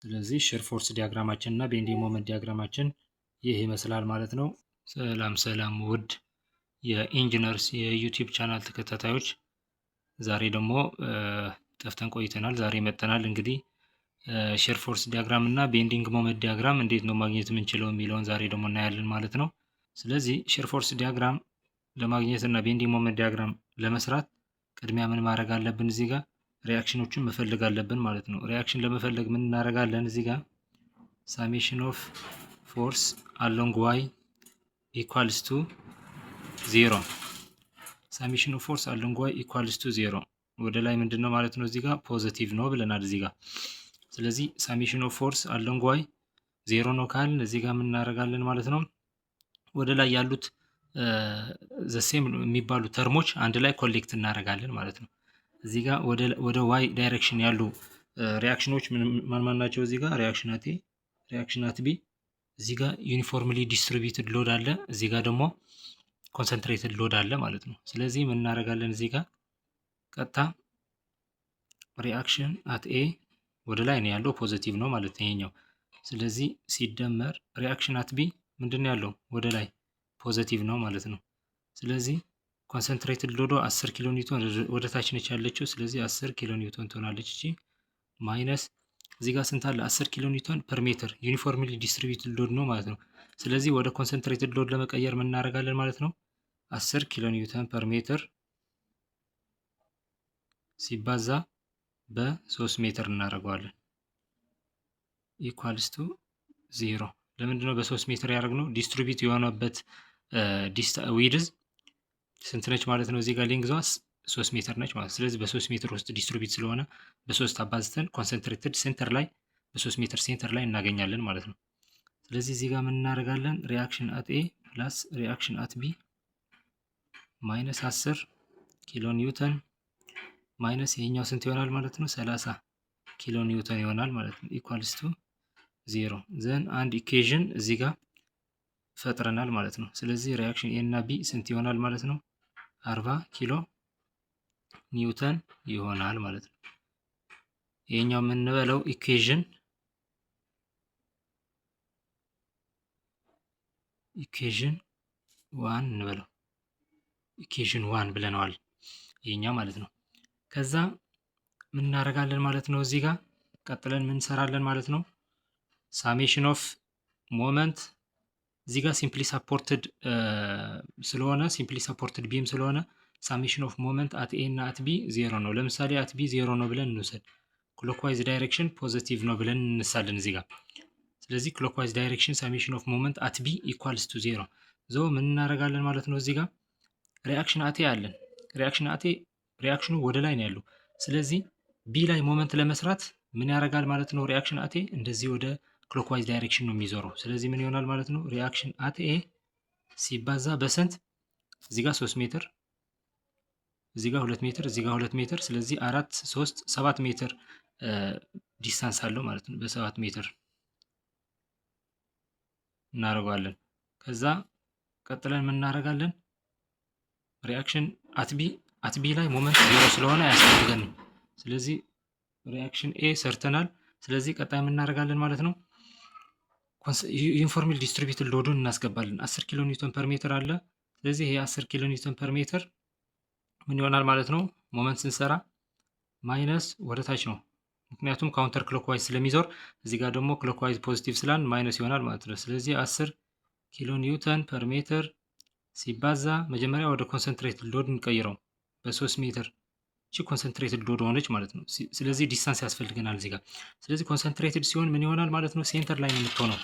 ስለዚህ ሼር ፎርስ ዲያግራማችን እና ቤንዲንግ ሞመንት ዲያግራማችን ይህ ይመስላል ማለት ነው። ሰላም ሰላም ውድ የኢንጂነርስ የዩቲዩብ ቻናል ተከታታዮች፣ ዛሬ ደግሞ ጠፍተን ቆይተናል። ዛሬ መጥተናል። እንግዲህ ሼር ፎርስ ዲያግራም እና ቤንዲንግ ሞመንት ዲያግራም እንዴት ነው ማግኘት የምንችለው የሚለውን ዛሬ ደግሞ እናያለን ማለት ነው። ስለዚህ ሼር ፎርስ ዲያግራም ለማግኘት እና ቤንዲንግ ሞመንት ዲያግራም ለመስራት ቅድሚያ ምን ማድረግ አለብን? እዚህ ጋር ሪያክሽኖችን መፈለግ አለብን ማለት ነው። ሪያክሽን ለመፈለግ ምን እናደርጋለን? እዚህ ጋር ሳሜሽን ኦፍ ፎርስ አሎንግ ዋይ ኢኳልስ ቱ 0 ሳሜሽን ኦፍ ፎርስ አሎንግ ዋይ ኢኳልስ ቱ 0 ወደ ላይ ምንድን ነው ማለት ነው? እዚህ ጋር ፖዚቲቭ ነው ብለናል እዚህ ጋር። ስለዚህ ሳሜሽን ኦፍ ፎርስ አሎንግ ዋይ 0 ነው ካልን እዚህ ጋር ምን እናደርጋለን ማለት ነው? ወደ ላይ ያሉት ዘሴም የሚባሉ ተርሞች አንድ ላይ ኮሌክት እናደርጋለን ማለት ነው። እዚህ ጋር ወደ ዋይ ዳይሬክሽን ያሉ ሪያክሽኖች ማን ናቸው? እዚህ ጋር ሪያክሽናት ኤ፣ ሪያክሽናት ቢ፣ እዚህ ጋር ዩኒፎርምሊ ዲስትሪቢዩትድ ሎድ አለ፣ እዚህ ጋር ደግሞ ኮንሰንትሬትድ ሎድ አለ ማለት ነው። ስለዚህ ምን እናደርጋለን? እዚህ ጋር ቀጥታ ሪያክሽን አት ኤ ወደ ላይ ነው ያለው ፖዚቲቭ ነው ማለት ነው ይሄኛው። ስለዚህ ሲደመር ሪያክሽን አት ቢ ምንድን ነው ያለው? ወደ ላይ ፖዚቲቭ ነው ማለት ነው። ስለዚህ ኮንሰንትሬትድ ሎዶ 10 ኪሎ ኒውተን ወደ ታች ነች ያለችው። ስለዚህ 10 ኪሎ ኒውተን ትሆናለች እቺ። ማይነስ እዚህ ጋር ስንት አለ? 10 ኪሎ ኒውተን ፐር ሜትር ዩኒፎርምሊ ዲስትሪቢዩትድ ሎድ ነው ማለት ነው። ስለዚህ ወደ ኮንሰንትሬትድ ሎድ ለመቀየር ምን እናደርጋለን ማለት ነው? 10 ኪሎ ኒውተን ፐር ሜትር ሲባዛ በ3 ሜትር እናደርገዋለን ኢኳልስ ቱ 0። ለምንድን ነው በ3 ሜትር ያደረግነው? ዲስትሪቢዩት የሆነበት ዊድዝ ስንት ነች ማለት ነው? እዚህ ጋር ሌንግዟ 3 ሜትር ነች ማለት። ስለዚህ በ3 ሜትር ውስጥ ዲስትሪቢዩት ስለሆነ በ3 አባዝተን ኮንሰንትሬትድ ሴንተር ላይ በ3 ሜትር ሴንተር ላይ እናገኛለን ማለት ነው። ስለዚህ እዚህ ጋር ምን እናደርጋለን? ሪያክሽን አት ኤ ፕላስ ሪያክሽን አት ቢ ማይነስ 10 ኪሎ ኒውተን ማይነስ ይሄኛው ስንት ይሆናል ማለት ነው? 30 ኪሎ ኒውተን ይሆናል ማለት ነው ኢኳልስ ቱ 0። ዘን አንድ ኢኩዌሽን እዚህ ጋር ፈጥረናል ማለት ነው። ስለዚህ ሪያክሽን ኤ እና ቢ ስንት ይሆናል ማለት ነው? 40 ኪሎ ኒውተን ይሆናል ማለት ነው። ይሄኛው የምንበለው ኢኩዌሽን 1 እንበለው። ኢኩዌሽን 1 ብለነዋል ይሄኛው ማለት ነው። ከዛ ምን እናደርጋለን ማለት ነው? እዚህ ጋር ቀጥለን ምን እንሰራለን ማለት ነው? ሳሜሽን ኦፍ ሞመንት እዚህ ጋር ሲምፕሊ ሳፖርትድ ስለሆነ ሲምፕሊ ሳፖርትድ ቢም ስለሆነ ሳሜሽን ኦፍ ሞመንት አት ኤ እና አት ቢ 0 ነው። ለምሳሌ አት ቢ 0 ነው ብለን እንውሰድ። ክሎክዋይዝ ዳይሬክሽን ፖዚቲቭ ነው ብለን እንሳለን እዚህ ጋር። ስለዚህ ክሎክዋይዝ ዳይሬክሽን ሳሜሽን ኦፍ ሞመንት አት ቢ ኢኳልስ ቱ 0 ዞ ምን እናደርጋለን ማለት ነው? እዚህ ጋር ሪያክሽን አቴ አለን። ሪያክሽን አቴ ሪያክሽኑ ወደ ላይ ነው ያለው። ስለዚህ ቢ ላይ ሞመንት ለመስራት ምን ያደርጋል ማለት ነው? ሪያክሽን አቴ እንደዚህ ወደ ክሎክዋይዝ ዳይሬክሽን ነው የሚዞረው። ስለዚህ ምን ይሆናል ማለት ነው? ሪያክሽን አት ኤ ሲባዛ በስንት? እዚህ ጋር 3 ሜትር፣ እዚህ ጋር 2 ሜትር፣ እዚህ ጋር 2 ሜትር። ስለዚህ 4 3 7 ሜትር ዲስታንስ አለው ማለት ነው። በ7 ሜትር እናደርገዋለን። ከዛ ቀጥለን ምን እናደርጋለን? ሪያክሽን አት ቢ ላይ ሞመንት 0 ስለሆነ አያስፈልገንም። ስለዚህ ሪያክሽን ኤ ሰርተናል። ስለዚህ ቀጣይ ምን እናደርጋለን ማለት ነው? ዩኒፎርምሊ ዲስትሪቢዩትድ ሎዱን እናስገባለን። 10 ኪሎ ኒውተን ፐር ሜትር አለ። ስለዚህ ይሄ 10 ኪሎ ኒውተን ፐር ሜትር ምን ይሆናል ማለት ነው? ሞመንት ስንሰራ ማይነስ ወደ ታች ነው፣ ምክንያቱም ካውንተር ክሎክዋይዝ ስለሚዞር። እዚህ ጋር ደግሞ ክሎክዋይዝ ፖዚቲቭ ስላን ማይነስ ይሆናል ማለት ነው። ስለዚህ 10 ኪሎ ኒውተን ፐር ሜትር ሲባዛ መጀመሪያ ወደ ኮንሰንትሬትድ ሎድ እንቀይረው በ3 ሜትር። እቺ ኮንሰንትሬትድ ሎድ ሆነች ማለት ነው። ስለዚህ ዲስታንስ ያስፈልገናል እዚህ ጋር። ስለዚህ ኮንሰንትሬትድ ሲሆን ምን ይሆናል ማለት ነው? ሴንተር ላይ ነው የምትሆነው፣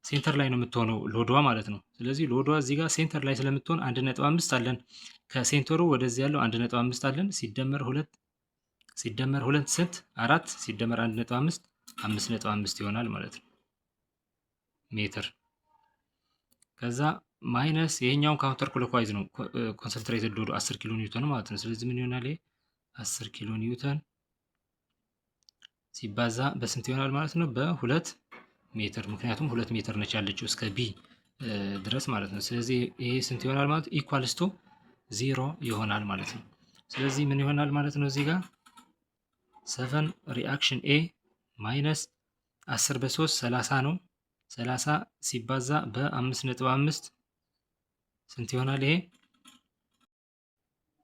ሴንተር ላይ ነው የምትሆነው ሎዷ ማለት ነው። ስለዚህ ሎዷ እዚህ ጋር ሴንተር ላይ ስለምትሆን 1.5 አለን። ከሴንተሩ ወደዚህ ያለው 1.5 አለን። ሲደመር 2 ስንት? 4 ሲደመር 1.5 5.5 ይሆናል ማለት ነው ሜትር። ከዛ ማይነስ ይሄኛው ካውንተር ክሎክዋይዝ ነው ኮንሰንትሬትድ ሎዱ 10 ኪሎ ኒውተን ማለት ነው። ስለዚህ ምን ይሆናል? 10 ኪሎ ኒውተን ሲባዛ በስንት ይሆናል ማለት ነው? በ2 ሜትር። ምክንያቱም 2 ሜትር ነች ያለችው እስከ ቢ ድረስ ማለት ነው። ስለዚህ ይሄ ስንት ይሆናል ማለት ኢኳልስ ቱ 0 ይሆናል ማለት ነው። ስለዚህ ምን ይሆናል ማለት ነው? እዚህ ጋር 7 ሪአክሽን ኤ ማይነስ 10 በ3 30 ነው። 30 ሲባዛ በ5.5 ስንት ይሆናል ይሄ?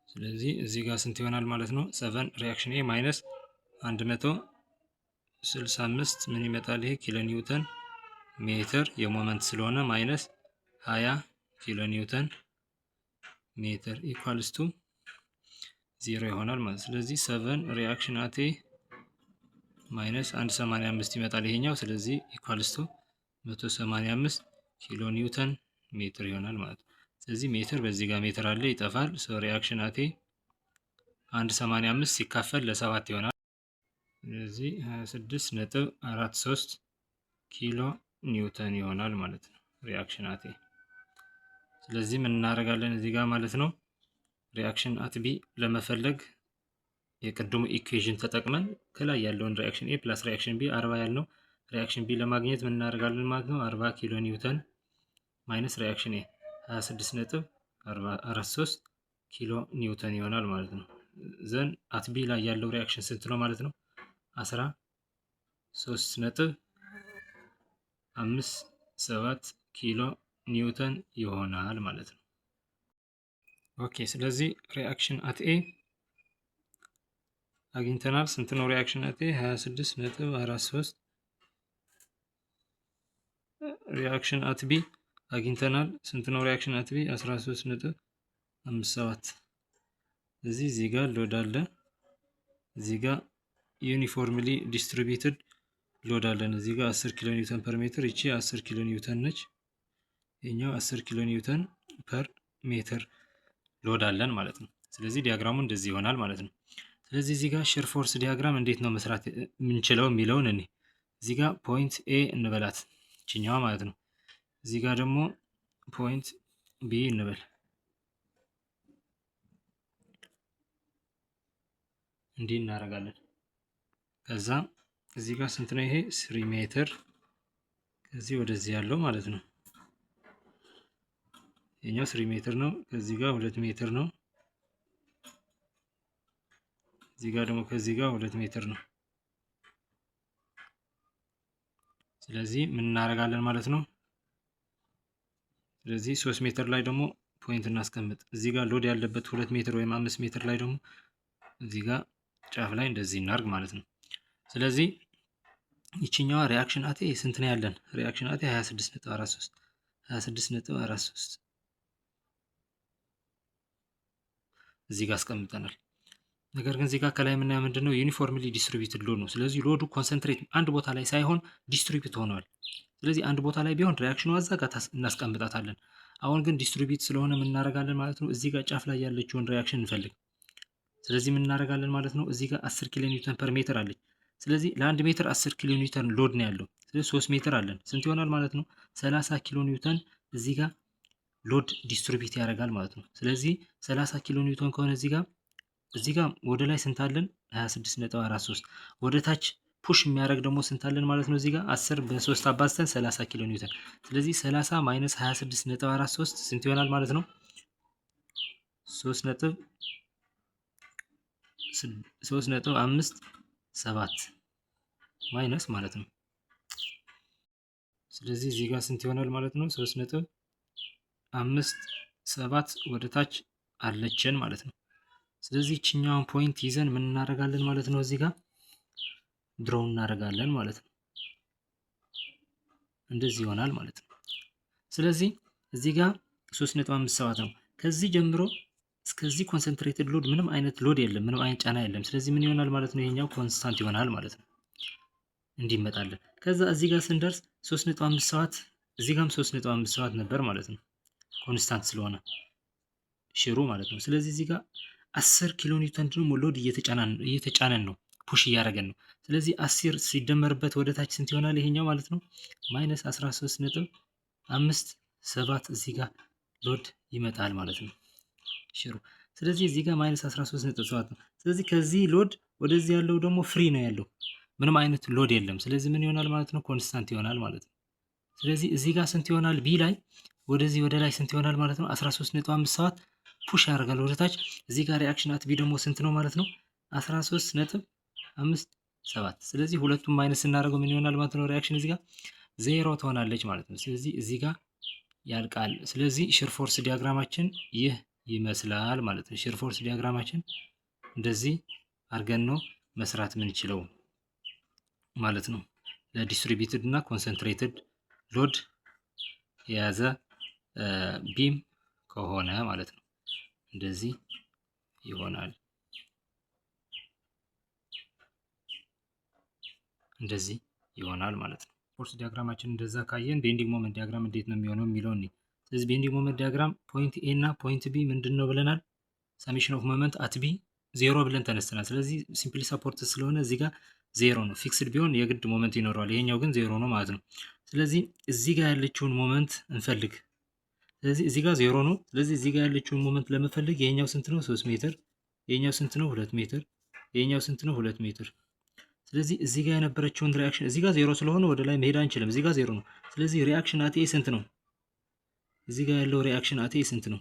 ስለዚህ እዚህ ጋር ስንት ይሆናል ማለት ነው? 7 ሪአክሽን ኤ ማይነስ 165 ምን ይመጣል? ይሄ ኪሎ ኒውተን ሜትር የሞመንት ስለሆነ ማይነስ 20 ኪሎ ኒውተን ሜትር ኢኳልስ ቱ 0 ይሆናል ማለት። ስለዚህ 7 ሪአክሽን አት ኤ ማይነስ 185 ይመጣል ይሄኛው። ስለዚህ ኢኳልስ ቱ 185 ኪሎ ኒውተን ሜትር ይሆናል ማለት ነው። ስለዚህ ሜትር በዚህ ጋር ሜትር አለ ይጠፋል። ሪአክሽን አት ኤ 185 ሲካፈል ለ7 ይሆናል። ስለዚህ 26.43 ኪሎ ኒውተን ይሆናል ማለት ነው ሪአክሽን አት ኤ። ስለዚህ ምን እናደርጋለን እዚህ ጋር ማለት ነው ሪአክሽን አት ቢ ለመፈለግ የቅድሙ ኢኩዌሽን ተጠቅመን ከላይ ያለውን ሪአክሽን ኤ ፕላስ ሪአክሽን ቢ 40 ያልነው ሪአክሽን ቢ ለማግኘት ምን እናደርጋለን ማለት ነው 40 ኪሎ ኒውተን ማይነስ ሪአክሽን ኤ 26.43 ኪሎ ኒውተን ይሆናል ማለት ነው። ዘን አት ቢ ላይ ያለው ሪአክሽን ስንት ነው ማለት ነው 13.57 ኪሎ ኒውተን ይሆናል ማለት ነው። ኦኬ ስለዚህ ሪአክሽን አት ኤ አግኝተናል። ስንት ነው ሪአክሽን አት ኤ 26.43። ሪአክሽን አት ቢ አግኝተናል። ስንት ነው ሪአክሽን አት ቢ 13.57። እዚህ ጋር ሎድ አለ፣ እዚህ ጋር ዩኒፎርምሊ ዲስትሪቢዩትድ ሎድ አለን። እዚህ ጋር 10 ኪሎ ኒውተን ፐር ሜትር፣ ይቺ 10 ኪሎ ኒውተን ነች፣ የኛው 10 ኪሎ ኒውተን ፐር ሜትር ሎድ አለን ማለት ነው። ስለዚህ ዲያግራሙ እንደዚህ ይሆናል ማለት ነው። ስለዚህ እዚህ ጋር ሼር ፎርስ ዲያግራም እንዴት ነው መስራት የምንችለው የሚለውን እኔ እዚህ ጋር ፖይንት ኤ እንበላት ይችኛዋ ማለት ነው። እዚህ ጋር ደግሞ ፖይንት ቢ እንበል። እንዲህ እናደርጋለን። ከዛ እዚህ ጋር ስንት ነው ይሄ 3 ሜትር ከዚህ ወደዚህ ያለው ማለት ነው። የኛው 3 ሜትር ነው። ከዚህ ጋር 2 ሜትር ነው። እዚህ ጋር ደግሞ ከዚህ ጋር 2 ሜትር ነው። ስለዚህ ምን እናደርጋለን ማለት ነው። ስለዚህ 3 ሜትር ላይ ደግሞ ፖይንት እናስቀምጥ። እዚህ ጋር ሎድ ያለበት 2 ሜትር ወይም 5 ሜትር ላይ ደግሞ እዚህ ጋር ጫፍ ላይ እንደዚህ እናርግ ማለት ነው። ስለዚህ ይችኛዋ ሪአክሽን አት ኤ ስንት ነው ያለን? ሪአክሽን አት ኤ 26.43 እዚህ ጋር አስቀምጠናል። ነገር ግን እዚህ ጋር ከላይ የምናየው ምንድነው ዩኒፎርምሊ ዲስትሪቢዩትድ ሎድ ነው። ስለዚህ ሎዱ ኮንሰንትሬት አንድ ቦታ ላይ ሳይሆን ዲስትሪቢዩት ሆኗል። ስለዚህ አንድ ቦታ ላይ ቢሆን ሪአክሽኑ እዛ ጋር እናስቀምጣታለን። አሁን ግን ዲስትሪቢዩት ስለሆነ ምን እናደርጋለን ማለት ነው። እዚህ ጋር ጫፍ ላይ ያለችውን ሪአክሽን እንፈልግ። ስለዚህ ምን እናደርጋለን ማለት ነው። እዚህ ጋር 10 ኪሎ ኒውተን ፐር ሜትር አለች። ስለዚህ ለአንድ ሜትር 10 ኪሎ ኒውተን ሎድ ነው ያለው። ስለዚህ 3 ሜትር አለን። ስንት ይሆናል ማለት ነው? 30 ኪሎ ኒውተን እዚህ ጋር ሎድ ዲስትሪቢዩት ያደርጋል ማለት ነው። ስለዚህ 30 ኪሎ ኒውተን ከሆነ እዚህ ጋር ወደ ላይ ስንት አለን? 26.43 ወደ ታች ፑሽ የሚያደርግ ደግሞ ስንት አለን ማለት ነው? እዚህ ጋር 10 በ3 አባዝተን 30 ኪሎ ኒውተን። ስለዚህ 30 ማይነስ 26.43 ስንት ይሆናል ማለት ነው? 3.57 ማይነስ ማለት ነው። ስለዚህ እዚህ ጋር ስንት ይሆናል ማለት ነው? 3.57 ወደ ታች አለችን ማለት ነው። ስለዚህ ይችኛውን ፖይንት ይዘን ምን እናደርጋለን ማለት ነው? እዚህ ጋር ድሮው እናደርጋለን ማለት ነው። እንደዚህ ይሆናል ማለት ነው። ስለዚህ እዚህ ጋር 3.57 ነው። ከዚህ ጀምሮ እስከዚህ ኮንሰንትሬትድ ሎድ ምንም አይነት ሎድ የለም፣ ምንም አይነት ጫና የለም። ስለዚህ ምን ይሆናል ማለት ነው? ይሄኛው ኮንስታንት ይሆናል ማለት ነው። እንዲመጣለን። ከዛ እዚህ ጋር ስንደርስ 3.57 እዚህ ጋርም 3.57 ነበር ማለት ነው። ኮንስታንት ስለሆነ ሽሩ ማለት ነው። ስለዚህ እዚህ ጋር 10 ኪሎ ኒውተን ደግሞ ሎድ እየተጫነን ነው፣ ፑሽ እያደረገን ነው። ስለዚህ 10 ሲደመርበት ወደ ታች ስንት ይሆናል ይሄኛው ማለት ነው? ማይነስ 13.57 እዚህ ጋር ሎድ ይመጣል ማለት ነው ሽሩ። ስለዚህ እዚህ ጋር ማይነስ 13.7 ነው። ስለዚህ ከዚህ ሎድ ወደዚህ ያለው ደግሞ ፍሪ ነው ያለው፣ ምንም አይነት ሎድ የለም። ስለዚህ ምን ይሆናል ማለት ነው? ኮንስታንት ይሆናል ማለት ነው። ስለዚህ እዚህ ጋር ስንት ይሆናል? ቢ ላይ ወደዚህ ወደ ላይ ስንት ይሆናል ማለት ነው? 13.57 ፑሽ ያደርጋል ወደ ታች። እዚህ ጋር ሪአክሽን አት ቢ ደግሞ ስንት ነው ማለት ነው? 13.57 7። ስለዚህ ሁለቱም ማይነስ ስናደርገው ምን ይሆናል ማለት ነው? ሪያክሽን እዚህ ጋር 0 ትሆናለች ማለት ነው። ስለዚህ እዚህ ጋር ያልቃል። ስለዚህ ሺር ፎርስ ዲያግራማችን ይህ ይመስላል ማለት ነው። ሺር ፎርስ ዲያግራማችን እንደዚህ አድርገን ነው መስራት የምንችለው ማለት ነው። ለዲስትሪቢዩትድ እና ኮንሰንትሬትድ ሎድ የያዘ ቢም ከሆነ ማለት ነው እንደዚህ ይሆናል። እንደዚህ ይሆናል ማለት ነው። ፎርስ ዲያግራማችን እንደዛ ካየን ቤንዲንግ ሞመንት ዲያግራም እንዴት ነው የሚሆነው የሚለው እኔ ስለዚህ ቤንዲንግ ሞመንት ዲያግራም ፖይንት ኤ እና ፖይንት ቢ ምንድን ነው ብለናል? ሰሜሽን ኦፍ ሞመንት አት ቢ ዜሮ ብለን ተነስተናል። ስለዚህ ሲምፕሊ ሰፖርት ስለሆነ እዚህ ጋር ዜሮ ነው። ፊክስድ ቢሆን የግድ ሞመንት ይኖረዋል። ይሄኛው ግን ዜሮ ነው ማለት ነው። ስለዚህ እዚህ ጋር ያለችውን ሞመንት እንፈልግ። ስለዚህ እዚህ ጋር ዜሮ ነው። ስለዚህ እዚህ ጋር ያለችውን ሞመንት ለመፈለግ ይሄኛው ስንት ነው? 3 ሜትር። ይሄኛው ስንት ነው? 2 ሜትር። ይሄኛው ስንት ነው? 2 ሜትር። ስለዚህ እዚህ ጋር የነበረችውን ሪአክሽን እዚህ ጋር ዜሮ ስለሆነ ወደ ላይ መሄድ አንችልም። እዚህ ጋር ዜሮ ነው። ስለዚህ ሪአክሽን አት ኤ ስንት ነው? እዚህ ጋር ያለው ሪአክሽን አት ኤ ስንት ነው?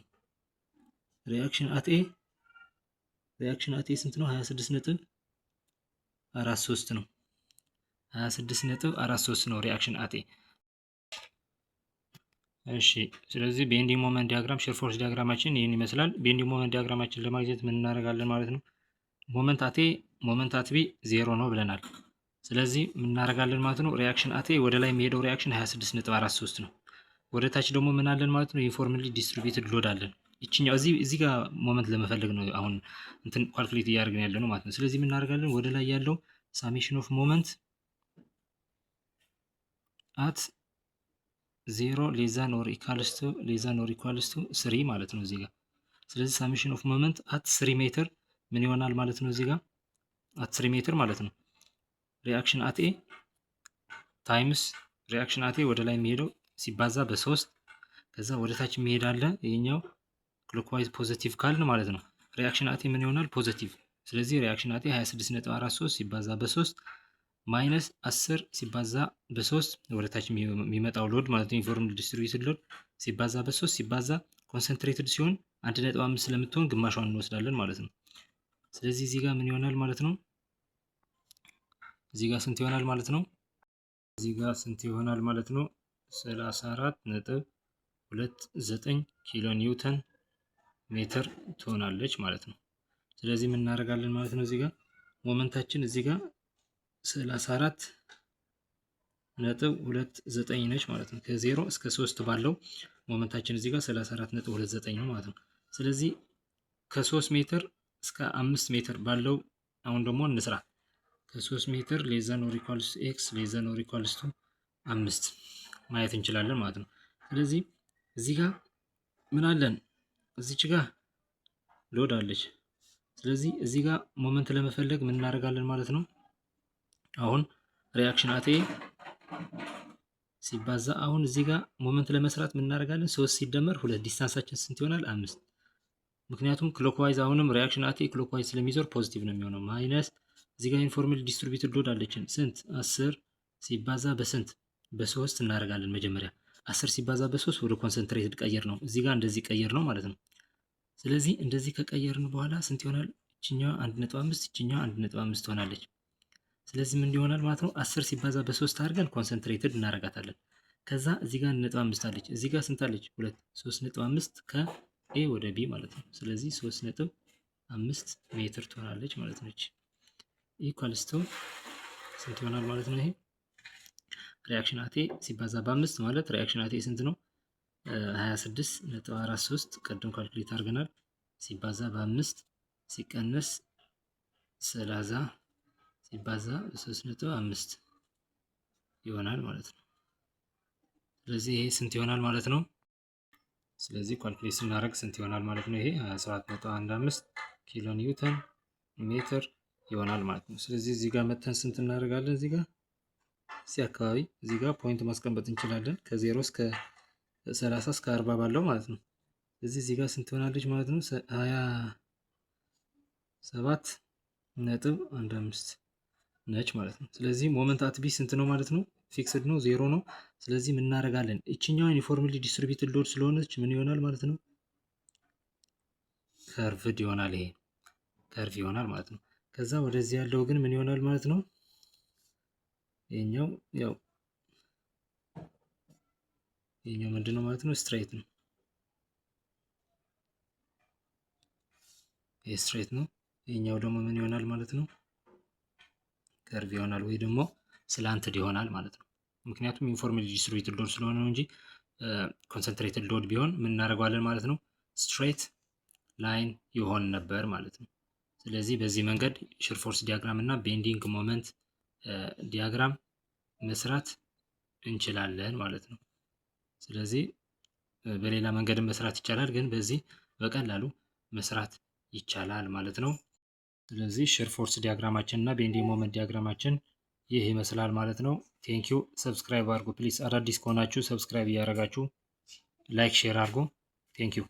ሪአክሽን አት ኤ ስንት ነው? 26.43 ነው። 26.43 ነው ሪአክሽን አት ኤ። እሺ ስለዚህ ቤንዲንግ ሞመንት ዲያግራም ሺር ፎርስ ዲያግራማችን ይህን ይመስላል። ቤንዲንግ ሞመንት ዲያግራማችን ለማግኘት ምን እናደርጋለን ማለት ነው? ሞመንት አት ኤ ሞመንት አት ቢ ዜሮ ነው ብለናል። ስለዚህ ምን እናደርጋለን ማለት ነው? ሪአክሽን አት ኤ ወደ ላይ የሚሄደው ሪአክሽን 26.43 ነው። ወደ ታች ደግሞ ምን አለን ማለት ነው? ዩኒፎርምሊ ዲስትሪቢዩትድ ሎድ አለን። ይችኛው እዚህ ጋር ሞመንት ለመፈለግ ነው አሁን እንትን ኳልኩሌት እያደረግን ያለ ነው ማለት ነው። ስለዚህ ምን እናደርጋለን? ወደ ላይ ያለው ሳሜሽን ኦፍ ሞመንት አት 0 ሌዛን ኦር ኢኳልስ ቱ 3 ማለት ነው እዚህ ጋር። ስለዚህ ሳሜሽን ኦፍ ሞመንት አት 3 ሜትር ምን ይሆናል ማለት ነው? እዚህ ጋር አት 3 ሜትር ማለት ነው ሪአክሽን አት ኤ ታይምስ ሪአክሽን አት ኤ ወደ ላይ የሚሄደው ሲባዛ በ3 ከዛ ወደ ታች የሚሄድ አለ። ይሄኛው ክሎክዋይዝ ፖዚቲቭ ካልን ማለት ነው ሪአክሽን አት ኤ ምን ይሆናል? ፖዚቲቭ። ስለዚህ ሪአክሽን አት ኤ 26.43 ሲባዛ በ3 ማይነስ 10 ሲባዛ በ3 ወደ ታች የሚመጣው ሎድ ማለት ነው ዩኒፎርም ዲስትሪቢዩትድ ሎድ ሲባዛ በ3 ሲባዛ ኮንሰንትሬትድ ሲሆን 1.5 ስለምትሆን ግማሿን እንወስዳለን ማለት ነው። ስለዚህ እዚህ ጋር ምን ይሆናል ማለት ነው? እዚህ ጋር ስንት ይሆናል ማለት ነው? እዚህ ጋር ስንት ይሆናል ማለት ነው? 34.29 ኪሎ ኒውተን ሜትር ትሆናለች ማለት ነው። ስለዚህ ምን እናደርጋለን ማለት ነው? እዚህ ጋር ሞመንታችን እዚህ ጋር 34.29 ነች ማለት ነው። ከ0 እስከ 3 ባለው ሞመንታችን እዚህ ጋር 34.29 ነው ማለት ነው። ስለዚህ ከ3 ሜትር እስከ 5 ሜትር ባለው አሁን ደግሞ እንስራ። ከ3 ሜትር ሌዘን ኦር ኢኳልስ ቱ ኤክስ ሌዘን ኦር ኢኳልስ ቱ 5 ማየት እንችላለን ማለት ነው። ስለዚህ እዚህ ጋር ምን አለን? እዚች ጋር ሎድ አለች። ስለዚህ እዚህ ጋር ሞመንት ለመፈለግ ምን እናደርጋለን ማለት ነው? አሁን ሪአክሽን አት ኤ ሲባዛ አሁን እዚህ ጋር ሞመንት ለመስራት ምን እናደርጋለን? 3 ሲደመር 2 ዲስታንሳችን ስንት ይሆናል? 5። ምክንያቱም ክሎክዋይዝ አሁንም ሪአክሽን አት ኤ ክሎክዋይዝ ስለሚዞር ፖዚቲቭ ነው የሚሆነው። ማይነስ እዚህ ጋር ዩኒፎርምሊ ዲስትሪቢዩትድ ሎድ አለችን ስንት? 10 ሲባዛ በስንት? በ3 እናደርጋለን። መጀመሪያ 10 ሲባዛ በ3 ወደ ኮንሰንትሬትድ ቀየር ነው። እዚህ ጋር እንደዚህ ቀየር ነው ማለት ነው። ስለዚህ እንደዚህ ከቀየርን በኋላ ስንት ይሆናል? እችኛዋ 1.5 እችኛዋ 1.5 ትሆናለች። ስለዚህ ምን ይሆናል ማለት ነው? 10 ሲባዛ በ3 አድርገን ኮንሰንትሬትድ እናደርጋታለን። ከዛ እዚህ ጋር 1.5 አለች። እዚህ ጋር ስንት አለች? 2 3.5 ከኤ ወደ ቢ ማለት ነው። ስለዚህ 3.5 ሜትር ትሆናለች ማለት ነው። ኢኳልስ ቱ ስንት ይሆናል ማለት ነው? ይሄ ሪአክሽን አት ኤ ሲባዛ በ5 ማለት ሪአክሽን አት ኤ ስንት ነው? 26.43 ቅድም ካልኩሌት አድርገናል። ሲባዛ በ5 ሲቀነስ 30 ሲባዛ በ3.5 ይሆናል ማለት ነው። ስለዚህ ይሄ ስንት ይሆናል ማለት ነው? ስለዚህ ካልኩሌት ስናደርግ ስንት ይሆናል ማለት ነው? ይሄ 27.15 ኪሎ ኒውተን ሜትር ይሆናል ማለት ነው። ስለዚህ እዚህ ጋር መተን ስንት እናደርጋለን? እዚህ ጋር እዚህ አካባቢ እዚህ ጋር ፖይንት ማስቀመጥ እንችላለን። ከ0 እስከ 30 እስከ 40 ባለው ማለት ነው። ስለዚህ እዚህ ጋር ስንት ሆናለች ማለት ነው? 27.15 ነች ማለት ነው። ስለዚህ ሞመንት አት ቢ ስንት ነው ማለት ነው? ፊክስድ ነው፣ 0 ነው። ስለዚህ ምን እናደርጋለን? እችኛው ዩኒፎርምሊ ዲስትሪቢዩትድ ሎድ ስለሆነች ምን ይሆናል ማለት ነው? ከርቭድ ይሆናል። ይሄ ከርቭ ይሆናል ማለት ነው። ከዛ ወደዚህ ያለው ግን ምን ይሆናል ማለት ነው? ይሄኛው ያው ይሄኛው ምንድነው ማለት ነው? ስትሬት ነው። ይሄ ስትሬት ነው። ይሄኛው ደግሞ ምን ይሆናል ማለት ነው? ከርቭ ይሆናል ወይ ደግሞ ስላንትድ ይሆናል ማለት ነው። ምክንያቱም ዩኒፎርምሊ ዲስትሪቢዩትድ ሎድ ስለሆነ ነው እንጂ ኮንሰንትሬትድ ሎድ ቢሆን ምን እናደርገዋለን ማለት ነው? ስትሬት ላይን ይሆን ነበር ማለት ነው። ስለዚህ በዚህ መንገድ ሺር ፎርስ ዲያግራም እና ቤንዲንግ ሞመንት ዲያግራም መስራት እንችላለን ማለት ነው። ስለዚህ በሌላ መንገድ መስራት ይቻላል፣ ግን በዚህ በቀላሉ መስራት ይቻላል ማለት ነው። ስለዚህ ሺር ፎርስ ዲያግራማችን እና ቤንዲንግ ሞመንት ዲያግራማችን ይህ ይመስላል ማለት ነው። ቴንኪው። ሰብስክራይብ አድርጉ ፕሊዝ። አዳዲስ ከሆናችሁ ሰብስክራይብ እያደረጋችሁ ላይክ ሼር አድርጉ። ቴንኪው።